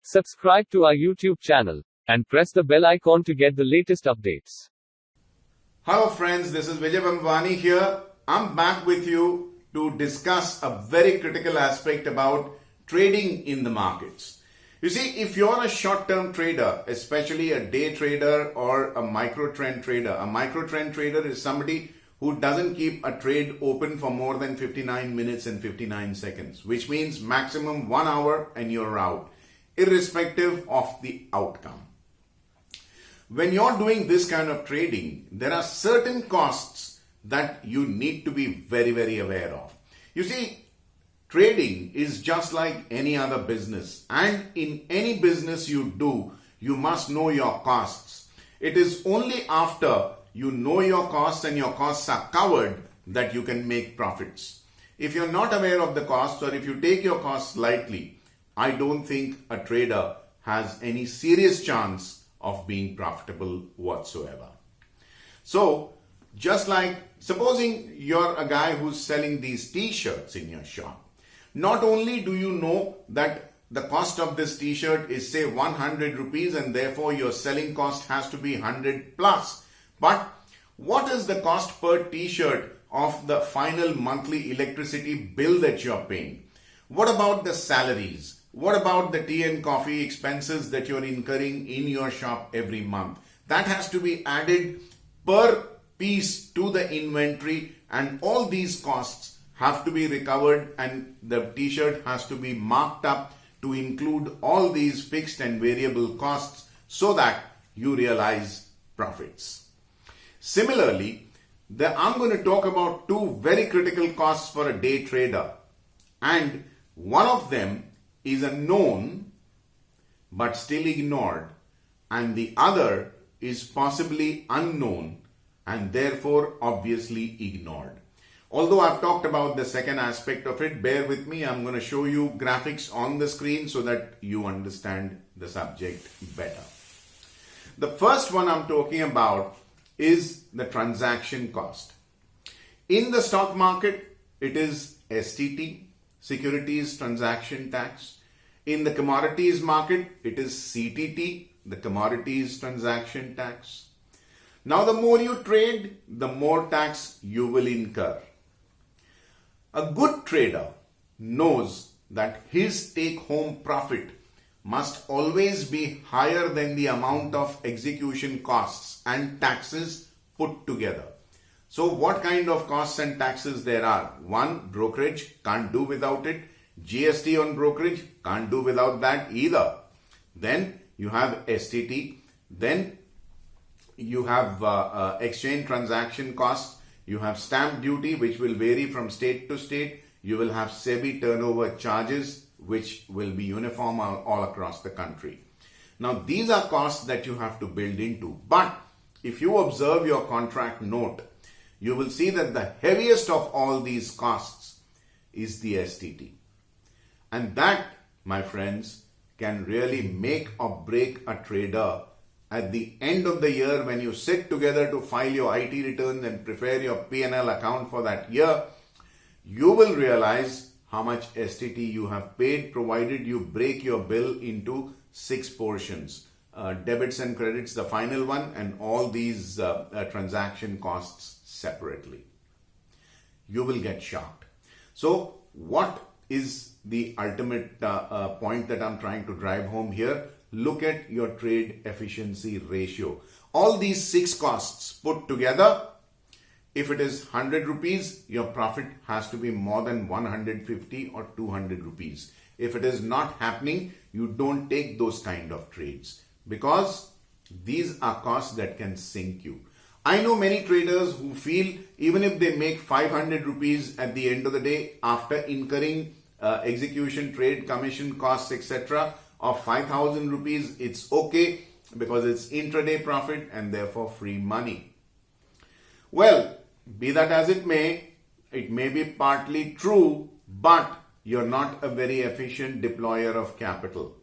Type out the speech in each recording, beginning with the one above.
Subscribe to our YouTube channel and press the bell icon to get the latest updates. Hello friends, this is Vijay Bhambwani here. I'm back with you to discuss a very critical aspect about trading in the markets. You see, if you're a short-term trader, especially a day trader or a micro-trend trader is somebody who doesn't keep a trade open for more than 59 minutes and 59 seconds, which means maximum 1 hour and you're out, irrespective of the outcome. When you're doing this kind of trading, there are certain costs that you need to be very, very aware of. You see, trading is just like any other business, and in any business you do, you must know your costs. It is only after you know your costs and your costs are covered that you can make profits. If you're not aware of the costs, or if you take your costs lightly, I don't think a trader has any serious chance of being profitable whatsoever. So, just like supposing you're a guy who's selling these t-shirts in your shop, not only do you know that the cost of this t-shirt is say 100 rupees and therefore your selling cost has to be 100 plus, but what is the cost per t-shirt of the final monthly electricity bill that you're paying? What about the salaries? What about the tea and coffee expenses that you're incurring in your shop every month? That has to be added per piece to the inventory, and all these costs have to be recovered, and the t-shirt has to be marked up to include all these fixed and variable costs so that you realize profits. Similarly, I'm going to talk about two very critical costs for a day trader, and one of them is a known but still ignored, and the other is possibly unknown and therefore obviously ignored. Although I've talked about the second aspect of it, bear with me, I'm going to show you graphics on the screen so that you understand the subject better. The first one I'm talking about is the transaction cost. In the stock market, it is STT, Securities Transaction Tax. In the commodities market, it is CTT, the Commodities Transaction Tax. Now, the more you trade, the more tax you will incur. A good trader knows that his take-home profit must always be higher than the amount of execution costs and taxes put together. So what kind of costs and taxes there are? One, brokerage, can't do without it. GST on brokerage, can't do without that either. Then you have STT. Then you have exchange transaction costs. You have stamp duty, which will vary from state to state. You will have SEBI turnover charges, which will be uniform all across the country. Now, these are costs that you have to build into. But if you observe your contract note, you will see that the heaviest of all these costs is the STT. And that, my friends, can really make or break a trader at the end of the year when you sit together to file your IT returns and prepare your P&L account for that year. You will realize how much STT you have paid, provided you break your bill into 6 portions. Debits and credits, the final one, and all these transaction costs separately. You will get shocked. So what is the ultimate point that I'm trying to drive home here? Look at your trade efficiency ratio. All these 6 costs put together, if it is 100 rupees, your profit has to be more than 150 or 200 rupees. If it is not happening, you don't take those kind of trades, because these are costs that can sink you. I know many traders who feel even if they make 500 rupees at the end of the day after incurring execution, trade, commission costs, etc. of 5,000 rupees, it's okay because it's intraday profit and therefore free money. Well, be that as it may be partly true, but you're not a very efficient deployer of capital.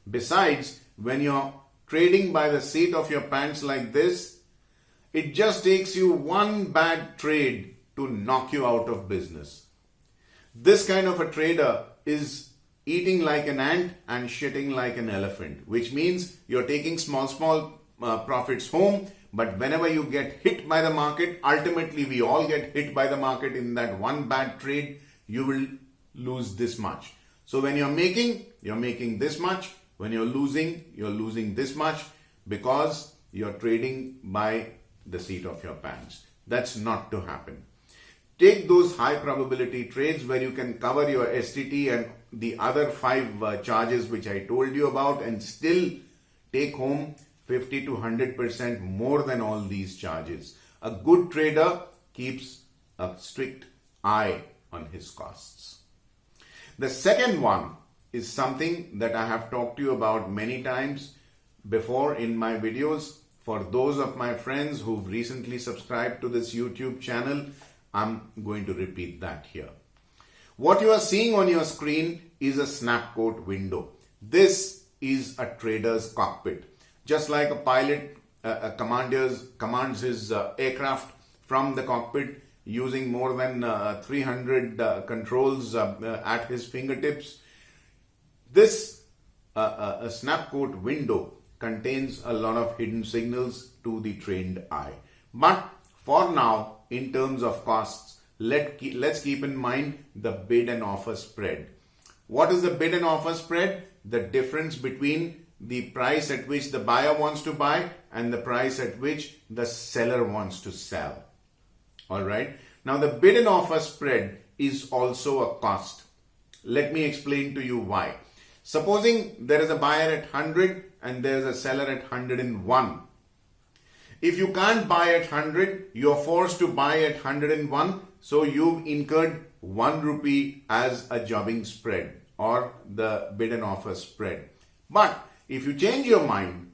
Besides, when you're trading by the seat of your pants like this, it just takes you one bad trade to knock you out of business. This kind of a trader is eating like an ant and shitting like an elephant, which means you're taking small profits home, but whenever you get hit by the market, ultimately we all get hit by the market in that one bad trade, you will lose this much. So when you're making this much. When you're losing this much, because you're trading by the seat of your pants. That's not to happen. Take those high probability trades where you can cover your STT and the other 5 charges which I told you about and still take home 50 to 100% more than all these charges. A good trader keeps a strict eye on his costs. The second one is something that I have talked to you about many times before in my videos. For those of my friends who've recently subscribed to this YouTube channel, I'm going to repeat that here. What you are seeing on your screen is a snapcoat window. This is a trader's cockpit. Just like a pilot commands his aircraft from the cockpit using more than 300 controls at his fingertips. This a snapcoat window contains a lot of hidden signals to the trained eye. But for now, in terms of costs, let's keep in mind the bid and offer spread. What is the bid and offer spread? The difference between the price at which the buyer wants to buy and the price at which the seller wants to sell. All right. Now the bid and offer spread is also a cost. Let me explain to you why. Supposing there is a buyer at 100 and there is a seller at 101. If you can't buy at 100, you're forced to buy at 101. So you've incurred 1 rupee as a jobbing spread or the bid and offer spread. But if you change your mind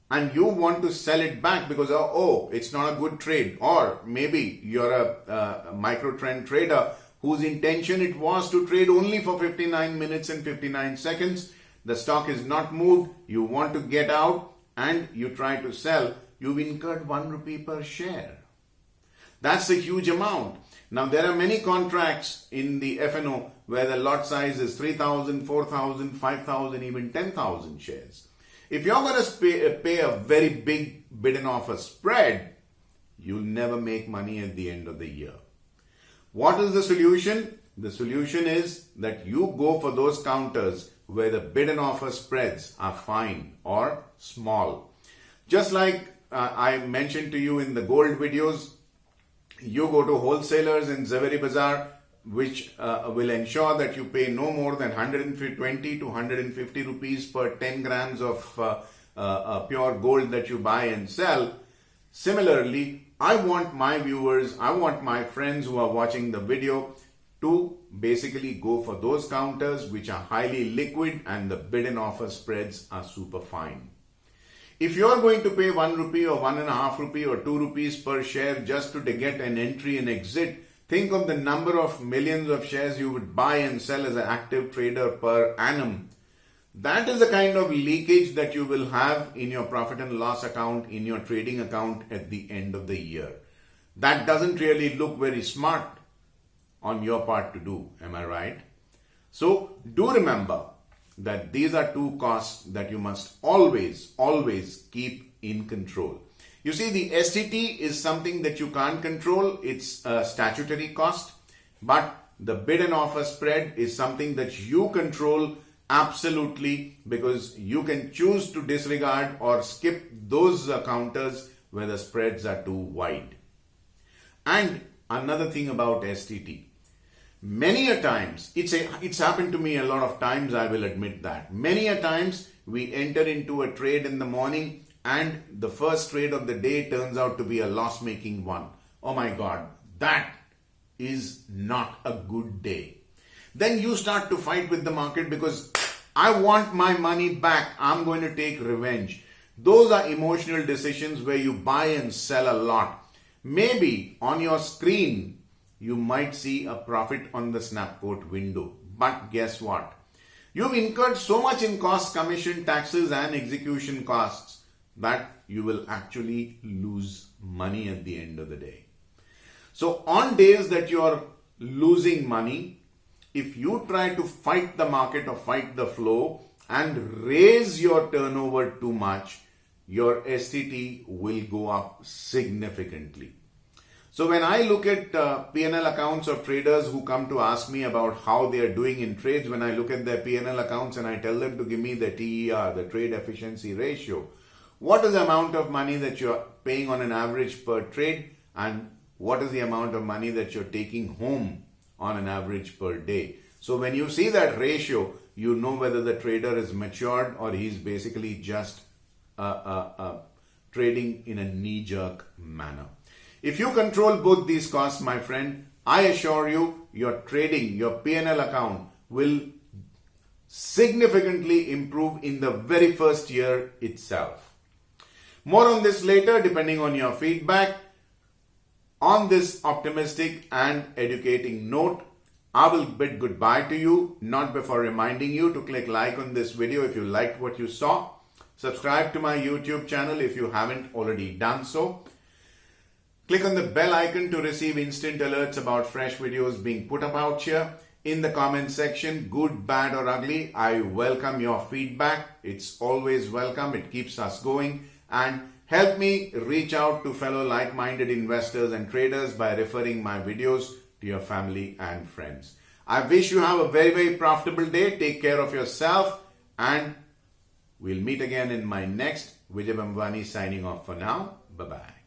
and you want to sell it back because, oh, it's not a good trade, or maybe you're a micro trend trader whose intention it was to trade only for 59 minutes and 59 seconds, the stock is not moved, you want to get out and you try to sell, you've incurred 1 rupee per share. That's a huge amount. Now there are many contracts in the F&O where the lot size is 3,000, 4,000, 5,000, even 10,000 shares. If you're going to pay a very big bid and offer spread, you'll never make money at the end of the year. What is the solution? The solution is that you go for those counters where the bid and offer spreads are fine or small. Just like I mentioned to you in the gold videos, you go to wholesalers in Zaveri Bazaar, which will ensure that you pay no more than 120 to 150 rupees per 10 grams of pure gold that you buy and sell. Similarly, I want my viewers, I want my friends who are watching the video to basically go for those counters which are highly liquid and the bid and offer spreads are super fine. If you are going to pay 1 rupee or 1.5 rupee or 2 rupees per share just to get an entry and exit, think of the number of millions of shares you would buy and sell as an active trader per annum. That is the kind of leakage that you will have in your profit and loss account, in your trading account at the end of the year. That doesn't really look very smart on your part to do, am I right? So do remember that these are 2 costs that you must always keep in control. You see, the STT is something that you can't control. It's a statutory cost, but the bid and offer spread is something that you control absolutely, because you can choose to disregard or skip those counters where the spreads are too wide. And another thing about STT, many a times, it's happened to me a lot of times, I will admit that. Many a times we enter into a trade in the morning and the first trade of the day turns out to be a loss-making one. Oh my God, that is not a good day. Then you start to fight with the market because I want my money back. I'm going to take revenge. Those are emotional decisions where you buy and sell a lot. Maybe on your screen, you might see a profit on the snapcoat window. But guess what? You've incurred so much in costs, commission, taxes and execution costs that you will actually lose money at the end of the day. So on days that you're losing money, if you try to fight the market or fight the flow and raise your turnover too much, your STT will go up significantly. So when I look at P&L accounts of traders who come to ask me about how they are doing in trades, when I look at their P&L accounts and I tell them to give me the TER, the trade efficiency ratio, what is the amount of money that you're paying on an average per trade, and what is the amount of money that you're taking home on an average per day? So when you see that ratio, you know whether the trader is matured or he's basically just trading in a knee-jerk manner. If you control both these costs, my friend, I assure you, your trading, your P&L account will significantly improve in the very first year itself. More on this later, depending on your feedback. On this optimistic and educating note, I will bid goodbye to you, not before reminding you to click like on this video if you liked what you saw. Subscribe to my YouTube channel if you haven't already done so. Click on the bell icon to receive instant alerts about fresh videos being put up out here. In the comment section, good, bad or ugly, I welcome your feedback. It's always welcome. It keeps us going. And help me reach out to fellow like-minded investors and traders by referring my videos to your family and friends. I wish you have a very, very profitable day. Take care of yourself, and we'll meet again in my next. Vijay Bhambwani signing off for now. Bye-bye.